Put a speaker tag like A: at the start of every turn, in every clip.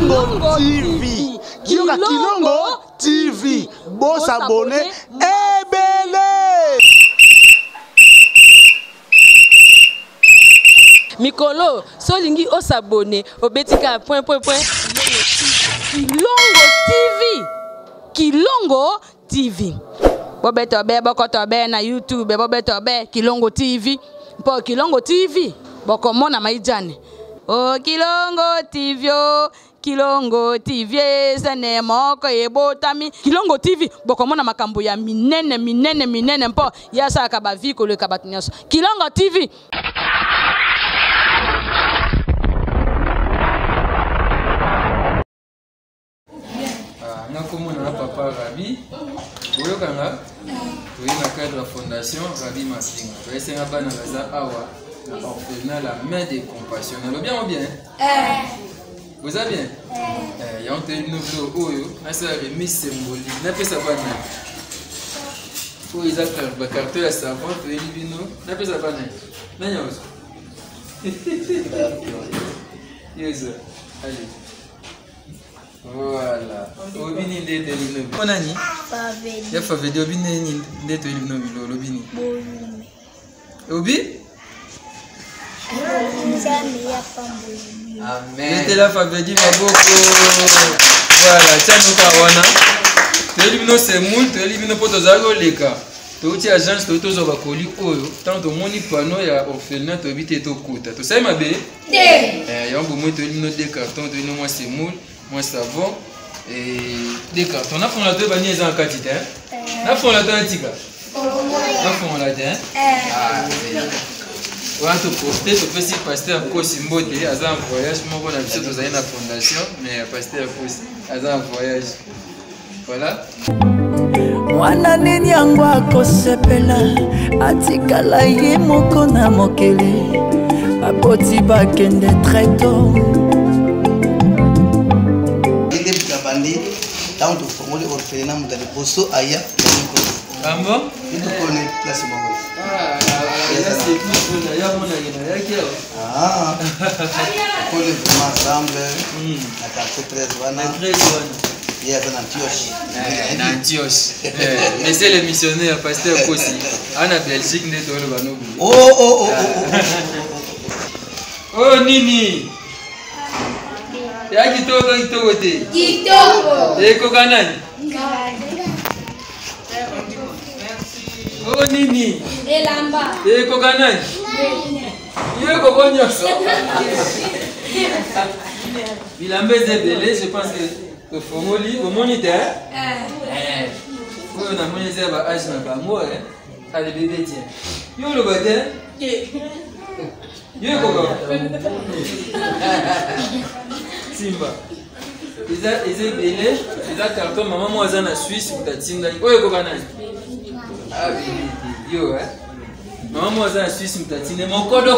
A: Kilongo TV. Kilongo TV. Boss abonné. Ebele.
B: Mikolo, solingi o s'abonner au betika point. Kilongo TV. Kilongo TV. Bobeto be bokoto be na YouTube, bobeto be Kilongo TV. Po Kilongo TV. Bokomona maijane. Oh Kilongo TV oh. Kilongo TV sene moko ebotami Kilongo TV bokomona makambo ya minene mpo yasa kabavi ko le kabatunyaso Kilongo TV.
C: Nakomona papa Rabi boyokanga toyi na cadre la fondation Rabi Masinga toyesenga bana baza awa na orphelinat la main des compassion na bien ou bien vous allez bien il y a un nouveau oyo na ça remise symbolique na pesa bana pour les acteurs ba carte ya savon toyi bino na pesa bana na nyoso yes allez. Voilà. Obini ndete lino. Onani?
D: Favedi.
C: Ya favedi obini ndete lino bilo lobini.
D: Bolume.
C: Obi?
D: Nzambe ya pamboli.
C: Amen. Ndete la favedi maboko. Voilà, tiens nous wana. Teli bino semul, teli bino poto zago leka. Touti agence to tozo bakoli oyo, tant to moni pano ya orphelinat to bité to kuta. To sai mabe? Ya mbo mo to lino de carton to lino moi semul. Moi savon et des cartons. On a fait la deux bannières en quantité. On a fait la deux antiques. On a fait la deux. On a tout posté. On peut aussi pasteur Kosimbote. Il y a un voyage. Moi, on a vu dans une fondation, mais pasteur Kosi. Il y a un voyage. Voilà.
E: Mwana nini yango akosepela atikala ye moko na mokili aboti bakende très tôt.
F: Tant de former les orphelins dans les bossos ailleurs.
C: Ah bon?
F: Il nous connaît place Moko.
C: Ah, c'est tout. Il y a mon ami.
F: Ah, on connaît vraiment ensemble. La carte 13 wana. 13 wana. Il y a un
C: Antioche. Mais c'est le missionnaire pasteur Kosi. En Belgique, n'est pas le Banobu. Oh Nini. Ya kitoko te. Kitoko. Eko kanani? Oh Nini.
D: Elamba.
C: Eko kanani? Eko konyoso. Bilambé zebele, je pense que fongoli, au moniteur. Faut na moni zeba âge na ba mo allez bébé tiens. Yo le batin. Yo koko. Simba. Ils ont belé, ils ont carton maman moi en Suisse ou tatinga. Oye kokanani. Ah oui, yo hein. Maman moi en Suisse ou tatinga. Mon kodo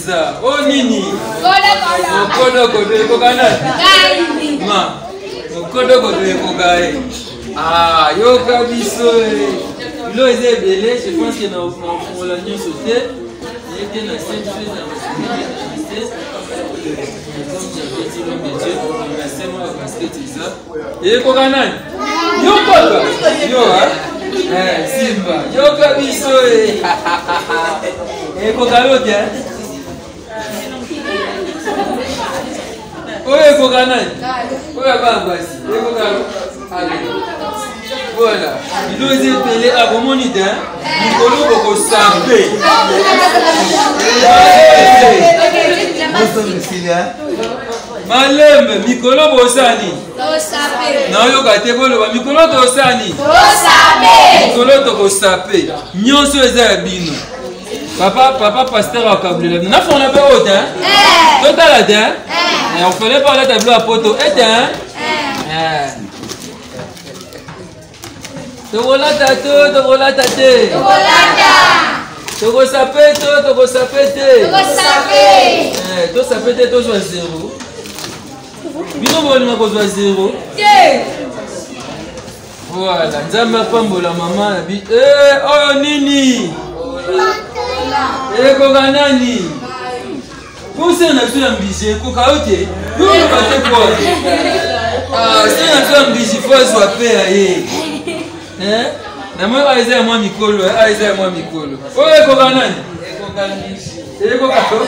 C: ça. Oh Nini. Kodo kokanani. Ma. Mon kodo kokai. Ah, yo kabiso. Lo ils ont belé, je pense que on l'a mis sauté. Il était dans cette chose et kokanani yo koka yo Simba yo kabiso kokalo bien oye kokanani oye bangasi kokalo voilà il nous est appelé à Bomonide Mikolo boko sambe Malembe Mikolo bosani na yo gate bolo Mikolo tosani Mikolo to ko sape nyonso eza bino papa pasteur akabulela na fona pe ota total ata on fallait pas la tableau à poto eta Tokolata te. Tokosape te to joa zéro. Bino boli ma ko joa zéro. Voilà, nzamba pambola mama bi oh Nini. Kokanani. Pour ça na tu ambisé kokaote. Ah, c'est un femme qui faut soit payé. Hein? Na moi aiza moi mikolo, aiza moi mikolo. Oye ko kanani? E ko kato.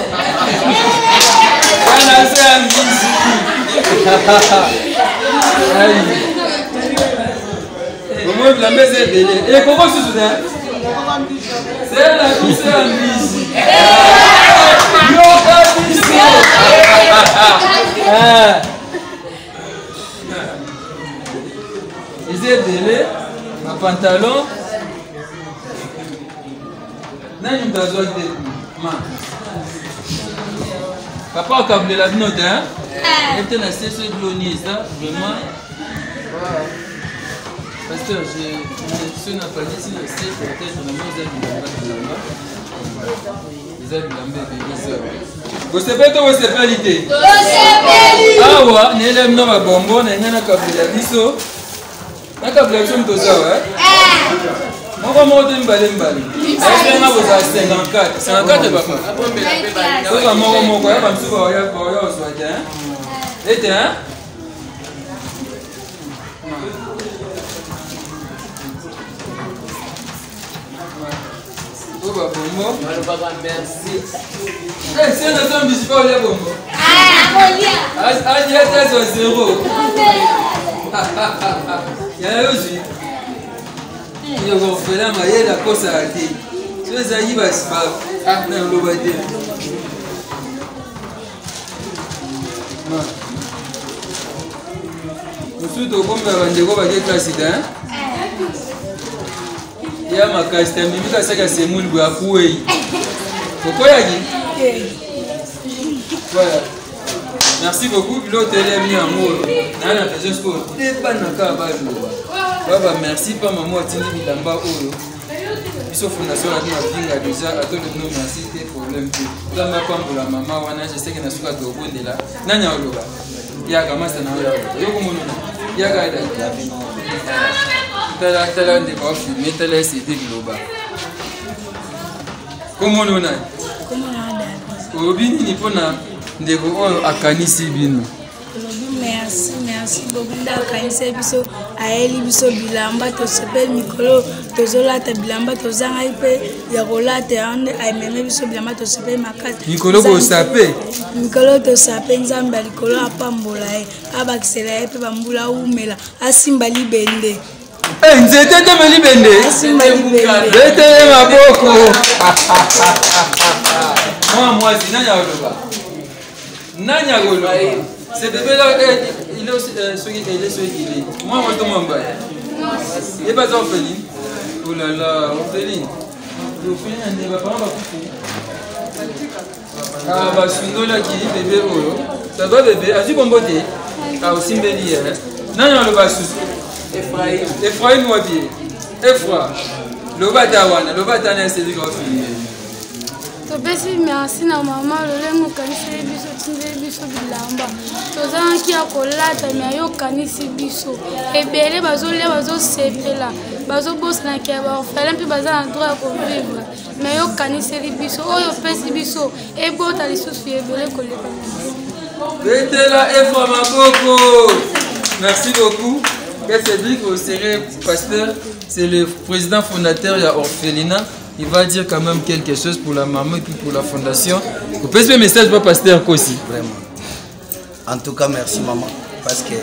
C: Kana c'est un bizi. Comment la maison est belle. Et comment se souvient? C'est la vie, c'est un bizi. Yo kabisi. Ils étaient belle. Un pantalon. Nani mtazoa de ma. Papa câble la note hein. Était la session de l'ONIS là vraiment. Pasteur, je n'a pas dit si le site peut-être on a moins là. Les amis l'ambé vous savez tout vous savez l'idée. Ah ouais, n'élève non ma bonbon n'engana câble la biso. Nakabla chum to sawa moko moto mbale est-ce que vous avez 54 papa oza moko ya bamsuka oya oswaki ete hein oba bongo merci c'est un homme qui pas olia bongo adia teso zéro ya yozi yo ko fela ma yela kosa ati so za yiba siba na lo bade ma musuto komba bande ko baje kasida ya makasta mimi ka saka semuni bwa kuwei kokoya gi voilà. Merci beaucoup. L'autre est mis en mot. Nana fait juste pour débat naka balo. Baba merci pas maman atindi bilamba oyo. Biso fondation la bien vinga déjà à tout le nom merci des problèmes que. Là ma femme pour la maman wana je sais que na suka to bonde là. Nanya oloba. Ya kama sana oyo. Yo komono. Ya ga ida. Tala de ba filmer tala CD global. Komono na. Komono ada. Obini ni pona ndeko oyo akanisi bino. Merci beaucoup d'akanisi biso aeli biso bilamba to sepel mikolo tozolata bilamba tozanga ipe ya kolata ande aimeme biso bilamba to sepel makati mikolo ko sape mikolo to sape nzamba likolo apambola e abakisela ipe bambula umela asimba libende nzete te meli bende asimba libende bete maboko moi zinanya oloba nanya golo c'est bébé là il est celui qui est moi moi tout mon bail il est pas orpheline oh là là orpheline l'orpheline n'est pas parent ah bah sinon là qui bébé oh ça va bébé a dit bon beauté ah aussi mbeli nanya le bas Ephraim moi bien Ephraim le batawana le batana c'est du grand film topesi merci na mama lolengo kanisi biso tindeli biso bilamba tozalaki ya kolata me ayokanisi biso ebele bazolia bazosepela bazobosanaki ya baorphelin mpe baza na droit ya kovivre me ayokaniseli biso oyo opesi biso ebota lisusu ebele koleka betela efra maboko merci beaucoup Cédric Osseré pasteur c'est le président fondateur de Orphelinat. Il va dire quand même quelque chose pour la maman et puis pour la fondation. Vous pouvez un message pour pasteur aussi.
F: Vraiment. En tout cas, merci maman. Parce que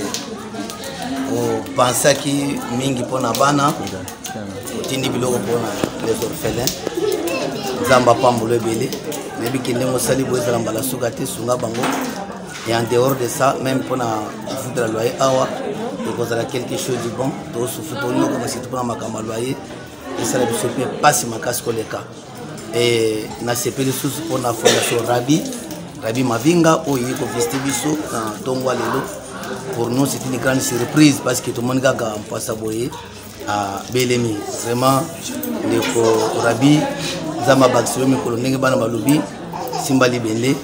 F: vous pensez que mingi pona bana, tindi biloko pona les orphelins. Zamba pambolo belé. Mais bi kende mo sali bo ezala mbala sukate sunga bango. Et en dehors de ça, même pona foutre la loyer awa, donc on a quelque chose de bon. Donc souffle pour nous comme si tu prends ma cama loyer. Et ça ne peut pas si ma casse les cas. Et na CP les sous pour la fondation Rabi Mavinga où il est festiviso dans Tongwa Lelo. Pour nous c'est une grande surprise parce que tout le monde gaga en passe à boyer à Belemi. Vraiment le Rabi Zama Baxio mi kolonenge bana balubi Simbali Bele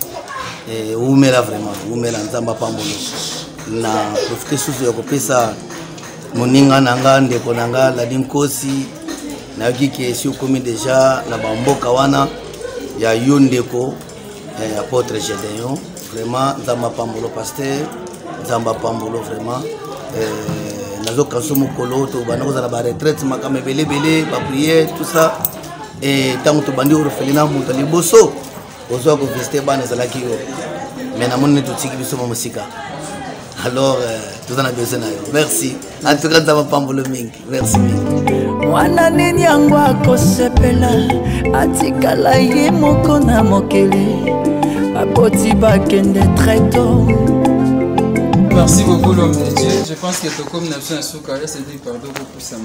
F: et Oumela vraiment Oumela Zamba Pambolo. Na profiter sous le kopesa moninga nanga ndeko nanga la dinkosi na qui si commis déjà na bamboka wana ya yondeko apôtre Gédéon vraiment nzamba pambolo pasteur nzamba pambolo vraiment nazo kanso mokolo to bana kozala ba retraite makama belebele ba prière tout ça et tant to bandi orphelinat moto liboso ozo ko visiter bana ezalaki yo mais namoni to tiki biso mosika alors tout en a besoin nayo merci en tout cas nzamba pambolo mingi merci
E: mwana nini yango akosepela atikala ye moko na mokili aboti bakende très tôt.
C: Merci beaucoup l'homme de Dieu. Je pense que Tokom n'a pas un soukar, c'est dit pardon pour ça.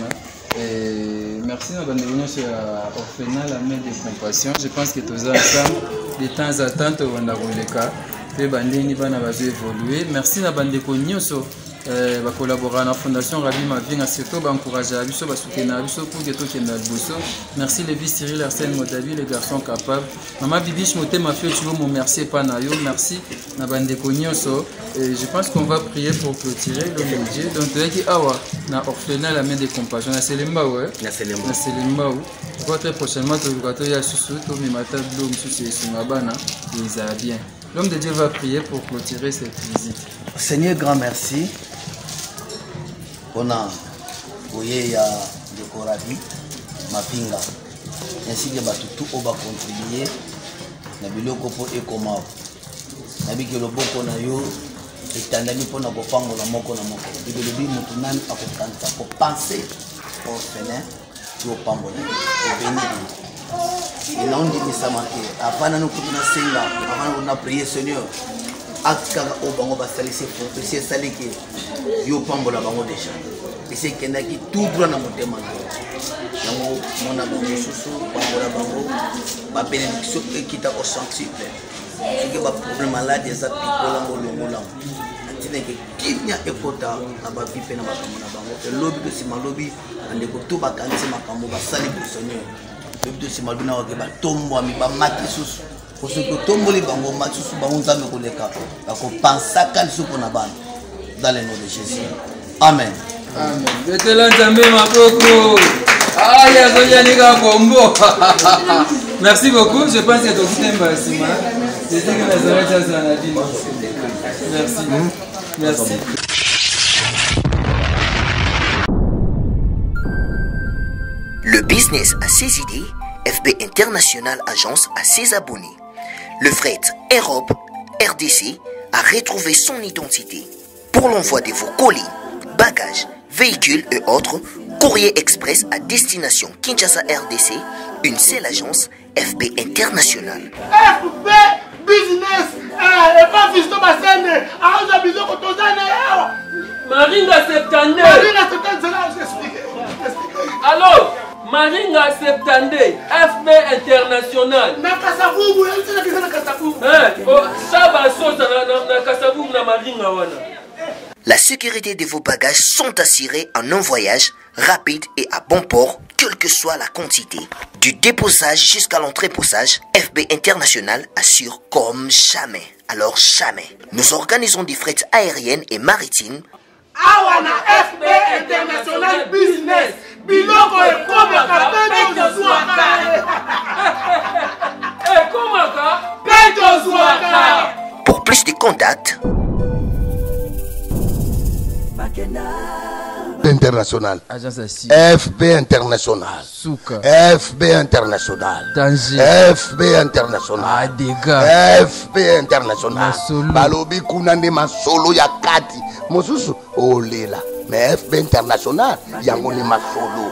C: Merci à Bandéunion sur l'orphelinat, la main de compassion. Je pense que tous ensemble, de temps à temps, on a roulé le cas. Et Bandéuni va évoluer. Merci à Bandéunion sur va collaborer à la fondation Rabbi Maving à Seto, va encourager à Bisso, va soutenir à Bisso pour que tout ait dans le bosso. Merci les vice Cyril Arsène Modavi, les garçons capables. Maman Bibiche Moté ma fille, tu veux mon merci pas nayo, merci na bande konyoso. Je pense qu'on va prier pour clôturer l'homme de Dieu. Donc tu as dit awa na orphelinat la main de compassion na Selemba ouais. Na Selemba où. Je crois très prochainement tu vas te y aller sous tout mais matin de l'homme sous ces mabana, ils a bien. L'homme de Dieu va prier pour clôturer cette visite.
F: Seigneur, grand merci. On a voyé ya de Korabi, Mapinga, ainsi que tout on va contribuer. Na biloko po ekoma. Na biki loboko na yo etandami pona kopango na moko na moko. Bibelobi mutu nani akokanta ko penser orphelin yo pambola. Et là on dit ça marqué. Avant nous kuna senga, avant on a prié Seigneur. Akaka o bango ba salisi pour essayer saliki yo pambola bango déjà. Et c'est qu'il y a qui tout droit dans mon témoin. Yango mona bango susu pambola bango ba bénédiction qui t'a au centuple. C'est que ba problème malade des apikola ngolongo là. Atine que kinya ekota na ba pipe na makambo na bango. Le lobby de sima lobby ande ko tout ba kanti makambo ba sali pour Seigneur. Le lobby de sima bina wa ke ba tombo mi ba maki susu. Pour ce que tomboli bango maki susu bango nzambe ko leka. Ba ko pensa kan suko na bana. Dans le nom de Jésus. Amen.
C: Amen. Merci beaucoup. Je pense que tu Merci. Merci.
G: Le business a ses idées, FB International Agence a ses abonnés. Le fret Europe, RDC, a retrouvé son identité. Pour l'envoi de vos colis, bagages, véhicules et autres, courrier express à destination Kinshasa RDC, une seule agence, FB International.
A: FB Business, et pas Fisto Bassene, à Ozabizo Kotozane,
H: Maringa Septande.
A: Marina Septande, c'est là, j'explique.
H: Alors, Maringa Septande, FB International.
A: Na Kasavubu, elle dit que c'est na Kasavubu.
H: Saba Sosa na Kasavubu na Maringa wana.
G: La sécurité de vos bagages sont assurées en un voyage rapide et à bon port, quelle que soit la quantité. Du déposage jusqu'à l'entreposage, FB International assure comme jamais. Alors jamais. Nous organisons des frettes aériennes et maritimes.
A: Awana FB International Business. Biloko et Komaka, Pedro Zouaka.
H: Komaka,
A: Pedro Zouaka.
G: Pour plus de contacts,
I: International. FB International.
C: Souka.
I: FB International.
C: Danger.
I: FB International.
C: Dégâts.
I: FB International.
C: Masolo.
I: Balobi kunande masolo ya kati. Mosusu olela. Mais FB International yango ni masolo.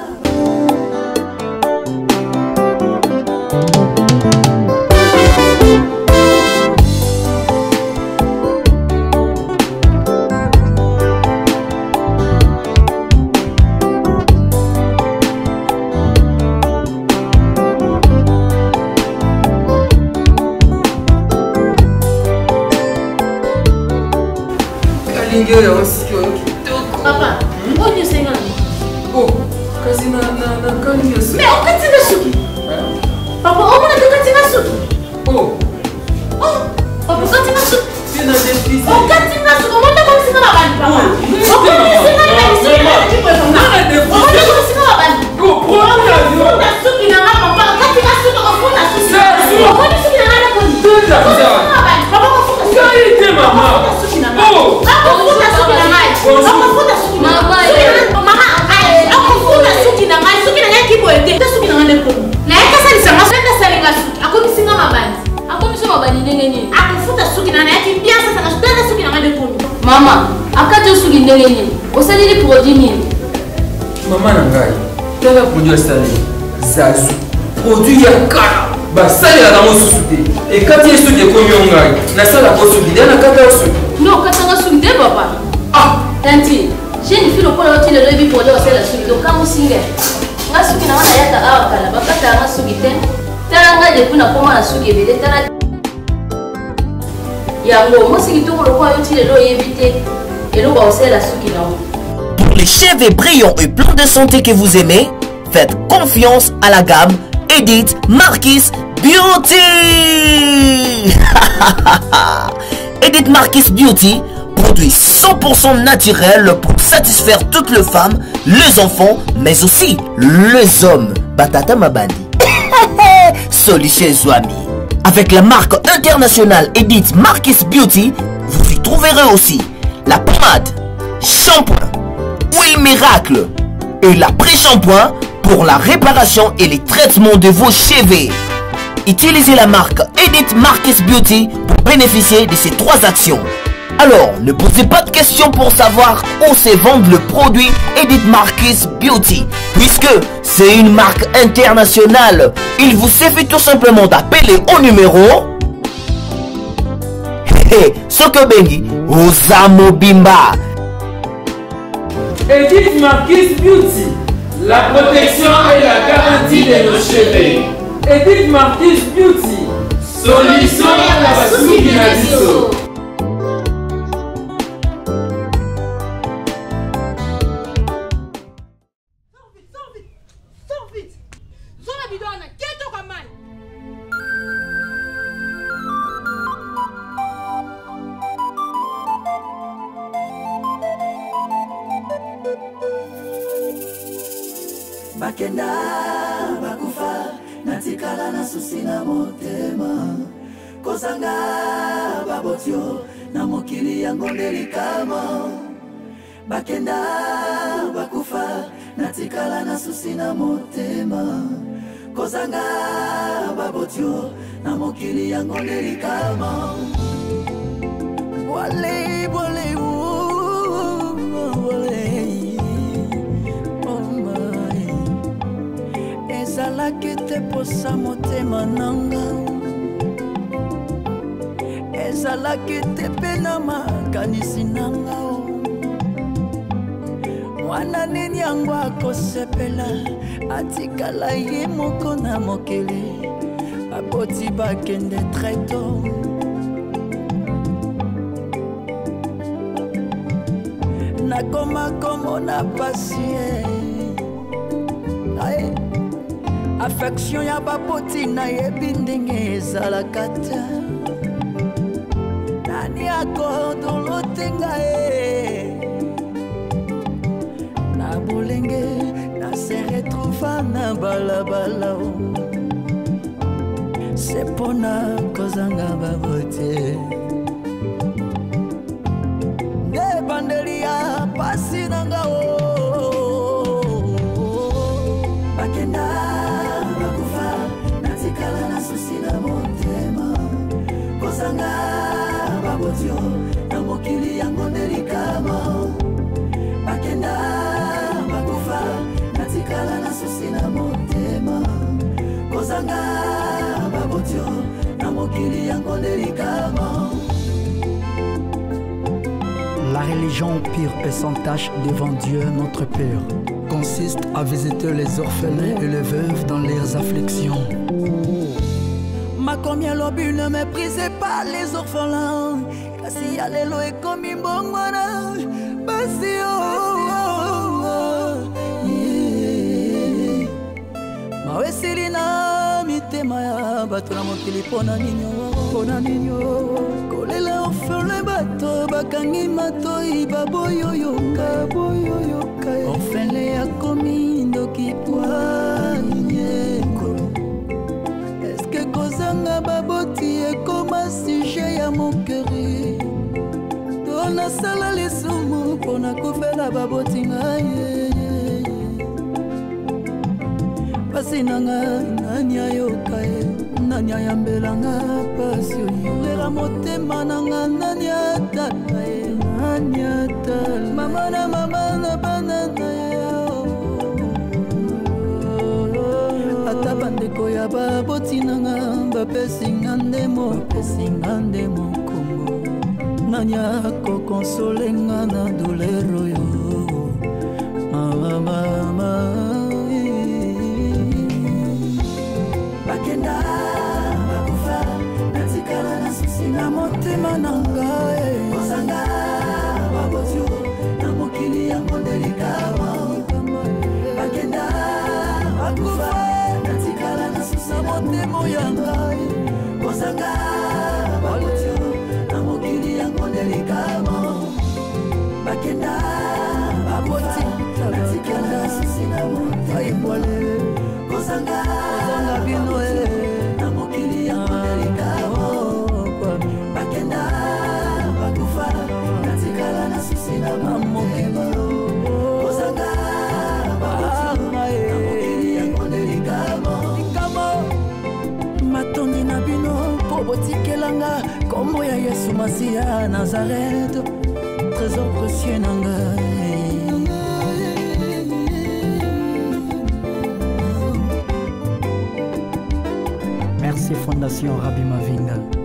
D: Papa, on est sénat.
C: Oh, kasi na kani yesu.
D: Mais on continue suki. Papa, on a continue suki.
C: Oh.
D: Oh, papa, continue suki.
C: Tu n'as des fils.
D: On continue suki. On a commencé à la bande, papa. On continue à la bande. On a commencé à la bande.
C: Comprends la vie.
D: On a suki na papa. Continue suki. On a suki. On a suki na la bande.
C: Tout à fait.
D: Papa, on a suki.
C: un produit à salé. Zazu. Produit à kala. Bah, ça, il y a dans mon sous-souté. Et quand il y a sous des combien on a ça, la pose sous l'idée, on a 14 sous.
D: Non, quand on a sous l'idée, papa.
C: Ah!
D: Tanti, j'ai une fille au point où tu le levis pour dire aussi la suite. Donc, quand vous signez, on a suivi, on a yata à Okala. Papa, tu as un sous-guité. Tu as un gars depuis la commande à sous-guité. Yango, moi, c'est que tu as le point où tu le dois éviter. Et nous, on va aussi la sous-guité.
G: Pour les cheveux brillants et pleins de santé que vous aimez, faites confiance à la gamme Edith Marquis Beauty. Edith Marquis Beauty, produit 100% naturel pour satisfaire toutes les femmes, les enfants, mais aussi les hommes. Batata Mabandi. Solution Zouami. Avec la marque internationale Edith Marquis Beauty, vous y trouverez aussi la pommade, shampoing, huile miracle et l'après-shampoing pour la réparation et les traitements de vos cheveux. Utilisez la marque Edith Marquis Beauty pour bénéficier de ces 3 actions. Alors, ne posez pas de questions pour savoir où se vend le produit Edith Marquis Beauty, puisque c'est une marque internationale. Il vous suffit tout simplement d'appeler au numéro Sokobengi Osamo Bimba.
C: Edith Marquis Beauty, la protection et la garantie de nos cheveux. Edith Marquis Beauty, solution à la sous-guinadiso.
E: Bakenda bakufa natikala na susi na motema kozanga babotio na mokili yango ndelikama. Bakenda bakufa natikala na susi na motema kozanga babotio na mokili yango ndelikama. Wale wale ezalaki te posa motema nanga, ezalaki te pe na makanisi nanga. Mwana nini yango akosepela atikala ye moko na mokili aboti bakende treto. Nakoma komona pasie affection ya baboti na yebi ndenge ezalaka te. Nani akodolotenga na bolenge na se retrouva na balabala. Se pona kozanga baboti nde bandeli ya pasi nanga bakenda kozanga babotio na mokili yango ndelikama. Bakenda bakufa natikala na susi na motema kozanga babotio na mokili yango ndelikama.
J: La religion pure et sans tache devant Dieu notre Père consiste à visiter les orphelins et les veuves dans leurs afflictions.
E: Ma combien l'obus ne méprisez pas les orphelins. Kasi ya lelo e komi mbongwana. Basi mawe silina mitema ya bato na mokili pona ninyo. Kolela orphelin bato bakangi matoi baboyoyoka. Orphelin ya komi ndoki poanye. Kozanga baboti ekoma sujet ya mokeri. Tona sala lisumu pona kofela baboti ngaye. Pasi nanga nani ayoka ye, nani ayambelanga pasi oyo. Lera motema nanga nani atala ye, nani atala. Mama na bana na ye. bapeti nanga bapesinga ndemo kombo nani akokonsolenga na douleur oyo bakenda bakufa natikala na susi na motema na ngai kozanga babotio na mokili yango delikama bakenda bakufa natikala na susi na motema ya ngai kozanga babotio na mokili yango delikama bakenda baboti natikala na susi na motema kozanga bino na mokili yango delikama bakenda bakufa natikala na susi na motema kozanga baboti na mokili yango delikama matongi na bino po botikelanga kombo ya Yesu Masiya Nazareth trésor précieux na ngai. Merci Fondation Rabbi Mavinga.